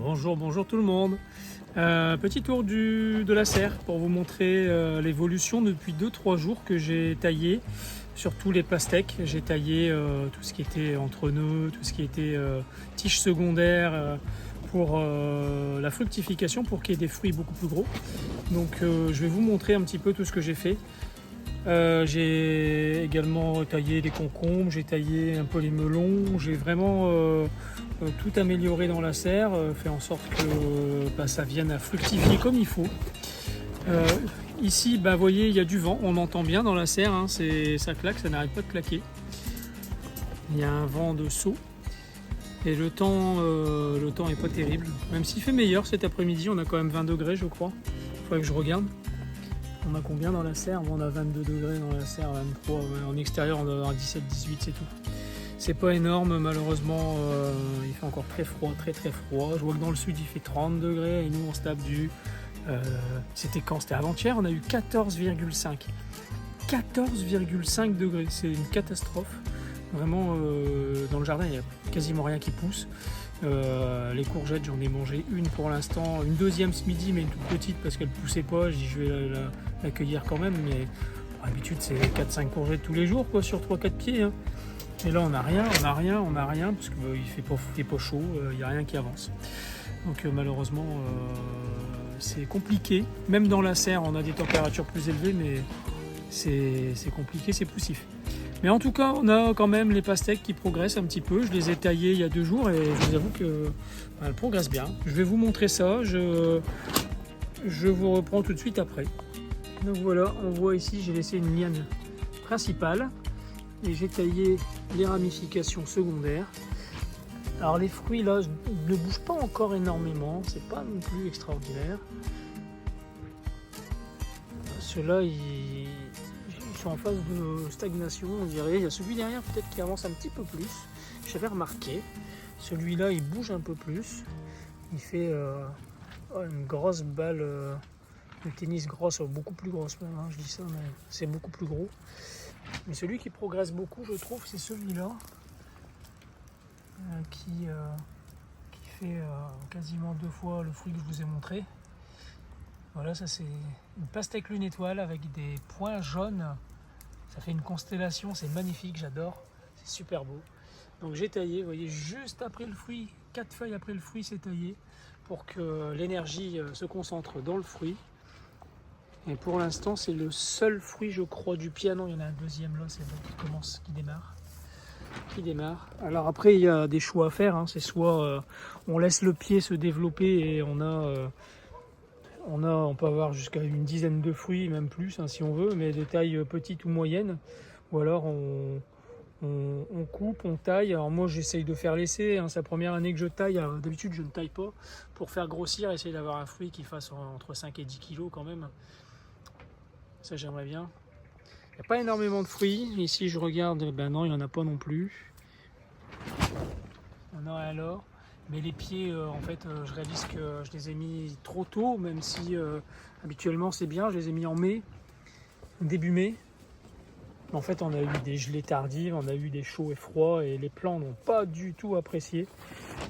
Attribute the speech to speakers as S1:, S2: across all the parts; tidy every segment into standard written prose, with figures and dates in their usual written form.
S1: Bonjour tout le monde. Petit tour de la serre pour vous montrer l'évolution depuis 2-3 jours que j'ai taillé sur tous les pastèques. J'ai taillé tout ce qui était entre-nœuds, tout ce qui était tiges secondaires pour la fructification, pour qu'il y ait des fruits beaucoup plus gros. Donc je vais vous montrer un petit peu tout ce que j'ai fait. J'ai également taillé les concombres, j'ai taillé un peu les melons, j'ai vraiment tout amélioré dans la serre, fait en sorte que ça vienne à fructifier comme il faut. Ici, vous voyez, il y a du vent, on entend bien dans la serre, hein, ça claque, ça n'arrête pas de claquer. Il y a un vent de saut et le temps est pas terrible, même s'il fait meilleur cet après-midi, on a quand même 20 degrés je crois, il faudrait que je regarde. On a combien dans la serre? On a 22 degrés dans la serre, 23. En extérieur, on doit avoir 17-18, c'est tout. C'est pas énorme, malheureusement. Il fait encore très froid, très froid. Je vois que dans le sud, il fait 30 degrés et nous, on se tape du. C'était quand? C'était avant-hier, on a eu 14,5. 14,5 degrés, c'est une catastrophe. Vraiment, dans le jardin, il n'y a quasiment rien qui pousse. Les courgettes, j'en ai mangé une pour l'instant, une deuxième ce midi, mais une toute petite parce qu'elle ne poussait pas. Je dis je vais l'accueillir quand même, mais pour d'habitude c'est 4-5 courgettes tous les jours quoi, sur 3-4 pieds. Hein. Et là on n'a rien, parce qu'il fait pas chaud, il n'y a rien qui avance. Donc malheureusement c'est compliqué. Même dans la serre, on a des températures plus élevées, mais c'est compliqué, c'est poussif. Mais en tout cas, on a quand même les pastèques qui progressent un petit peu. Je les ai taillées il y a 2 jours et je vous avoue qu'elles progressent bien. Je vais vous montrer ça. Je vous reprends tout de suite après. Donc voilà, on voit ici, j'ai laissé une liane principale et j'ai taillé les ramifications secondaires. Alors les fruits là ne bougent pas encore énormément, c'est pas non plus extraordinaire. Ceux-là, ils sont en phase de stagnation, on dirait. Il y a celui derrière peut-être qui avance un petit peu plus. J'avais remarqué. Celui-là, il bouge un peu plus. Il fait une grosse balle de tennis grosse, beaucoup plus grosse même. Hein, je dis ça, mais c'est beaucoup plus gros. Mais celui qui progresse beaucoup, je trouve, c'est celui-là qui fait quasiment 2 fois le fruit que je vous ai montré. Voilà, ça c'est une pastèque lune étoile avec des points jaunes. Ça fait une constellation, c'est magnifique, j'adore. C'est super beau. Donc j'ai taillé, vous voyez, juste après le fruit, 4 feuilles après le fruit, c'est taillé pour que l'énergie se concentre dans le fruit. Et pour l'instant, c'est le seul fruit, je crois, du pied. Ah non, il y en a un deuxième là, c'est bon, qui démarre. Alors après, il y a des choix à faire. Hein. C'est soit on laisse le pied se développer et on peut avoir jusqu'à une dizaine de fruits, même plus hein, si on veut, mais de taille petite ou moyenne. Ou alors on coupe, on taille. Alors moi j'essaye de faire l'essai, hein. C'est la première année que je taille. D'habitude je ne taille pas pour faire grossir, essayer d'avoir un fruit qui fasse entre 5 et 10 kg quand même. Ça j'aimerais bien. Il n'y a pas énormément de fruits. Ici je regarde, ben non il n'y en a pas non plus. On a alors. Mais les pieds, en fait, je réalise que je les ai mis trop tôt, même si habituellement c'est bien, je les ai mis en mai, début mai. En fait, on a eu des gelées tardives, on a eu des chauds et froids, et les plants n'ont pas du tout apprécié.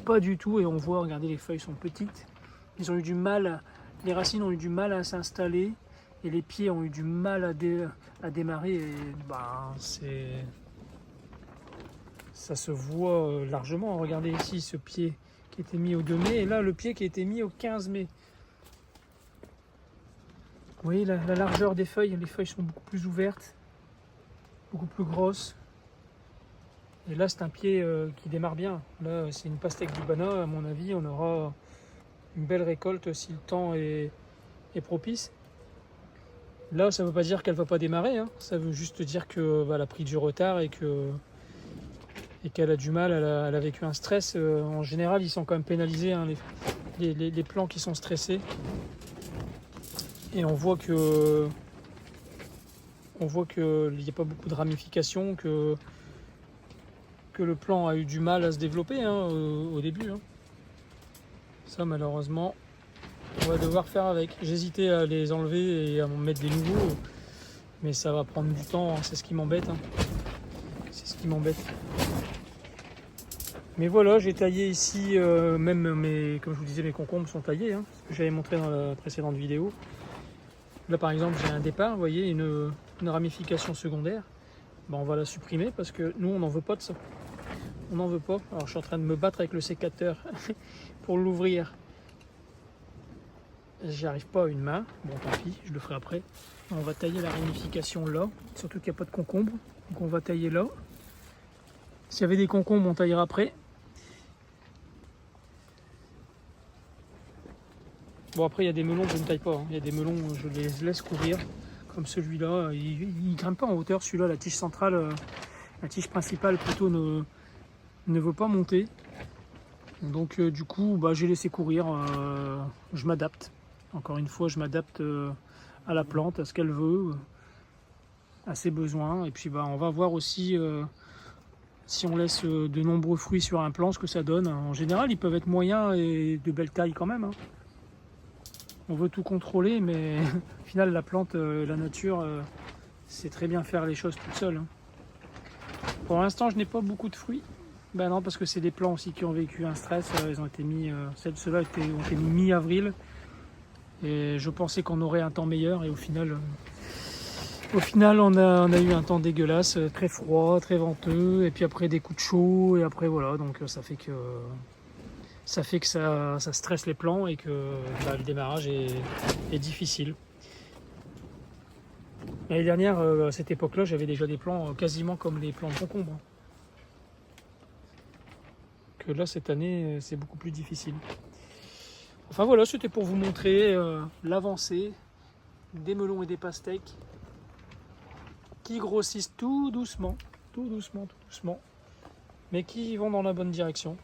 S1: Pas du tout, et on voit, regardez, les feuilles sont petites. Ils ont eu du mal, les racines ont eu du mal à s'installer, et les pieds ont eu du mal à démarrer, et ça se voit largement. Regardez ici ce pied qui était mis au 2 mai et là le pied qui a été mis au 15 mai. Vous voyez la largeur des feuilles, les feuilles sont beaucoup plus ouvertes, beaucoup plus grosses. Et là c'est un pied qui démarre bien. Là c'est une pastèque du Bana, à mon avis on aura une belle récolte si le temps est propice. Là ça ne veut pas dire qu'elle ne va pas démarrer, hein. Ça veut juste dire qu'elle a pris du retard et qu'elle a du mal, elle a vécu un stress. En général, ils sont quand même pénalisés, hein, les plants qui sont stressés. Et on voit qu'il n'y a pas beaucoup de ramifications, que le plant a eu du mal à se développer hein, au début. Hein. Ça, malheureusement, on va devoir faire avec. J'hésitais à les enlever et à m'en mettre des nouveaux, mais ça va prendre du temps, hein, c'est ce qui m'embête. Hein. C'est ce qui m'embête. Mais voilà, j'ai taillé ici, même comme je vous disais, mes concombres sont taillés, hein, ce que j'avais montré dans la précédente vidéo. Là par exemple, j'ai un départ, vous voyez, une ramification secondaire. Ben, on va la supprimer parce que nous, on n'en veut pas de ça. On n'en veut pas. Alors je suis en train de me battre avec le sécateur pour l'ouvrir. J'y arrive pas à une main. Bon, tant pis, je le ferai après. On va tailler la ramification là, surtout qu'il n'y a pas de concombre. Donc on va tailler là. S'il y avait des concombres, on taillera après. Bon, après, il y a des melons que je ne taille pas. Il y a des melons, je les laisse courir. Comme celui-là. Il ne grimpe pas en hauteur. Celui-là, la tige centrale, la tige principale plutôt ne veut pas monter. Donc, du coup, bah, j'ai laissé courir. Je m'adapte. Encore une fois, je m'adapte à la plante, à ce qu'elle veut, à ses besoins. Et puis, bah, on va voir aussi si on laisse de nombreux fruits sur un plant, ce que ça donne. En général, ils peuvent être moyens et de belle taille quand même, hein. On veut tout contrôler, mais au final, la plante, la nature, sait très bien faire les choses toute seule, hein. Pour l'instant, je n'ai pas beaucoup de fruits. Ben non, parce que c'est des plants aussi qui ont vécu un stress. Ils ont été mis, ceux-là ont été mis mi-avril. Et je pensais qu'on aurait un temps meilleur. Et au final, on a eu un temps dégueulasse, très froid, très venteux. Et puis après, des coups de chaud. Et après, voilà. Donc ça fait que ça stresse les plants et que bah, le démarrage est difficile. L'année dernière, à cette époque-là, j'avais déjà des plants quasiment comme les plants de concombre, hein. Que là, cette année, c'est beaucoup plus difficile. Enfin voilà, c'était pour vous montrer l'avancée des melons et des pastèques qui grossissent tout doucement, mais qui vont dans la bonne direction.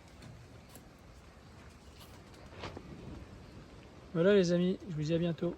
S1: Voilà les amis, je vous dis à bientôt.